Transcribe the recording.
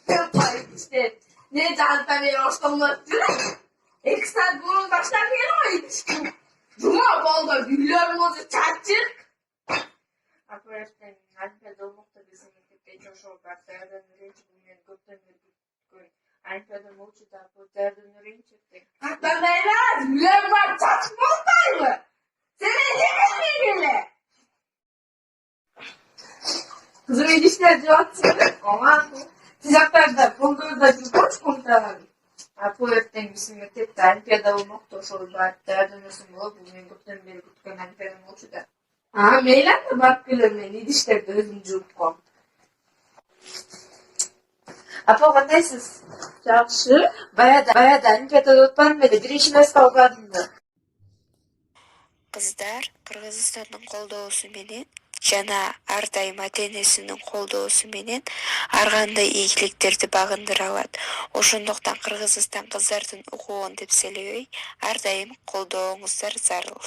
Yapayım işte. Ne canlıdan beri hoşlanmak diyor. Eksen bunun başlar bir oydu. Cuma bolda güllerimizi çarçık. Arkadaşlar, Alp'e dolmakta bizim ülkede çoğu bakterden üreyici bulmayan gökten bir Alp'e muçu da bu derden üreyici çıktı. Hatta neler? Güller var çarçık mı? Seni yemek mi? Kızım ilişkiler cevap söyle. Ama sıcaklarda, bulgurda bir boş komutanım. Bu öğretmen bizim ülkede Alp'e olmakta çoğu bakterden bulmayan gökten bir Alp'e muçu da. Meylen de bakgılarına ilişkiler de özümcülük kom. Apa qandaysız? Yaxşı. Bayadan pedagogdan beri bir işimiz kalgandı. Kızдар Кыргызстандын колдоосу менен жана ар дайым ата-энесинин колдоосу менен ар кандай ийгиликтерди багындыра алат. Ошондуктан Кыргызстан кыздардын укугун деп элебей, ар дайым колдооңуздар зарыл.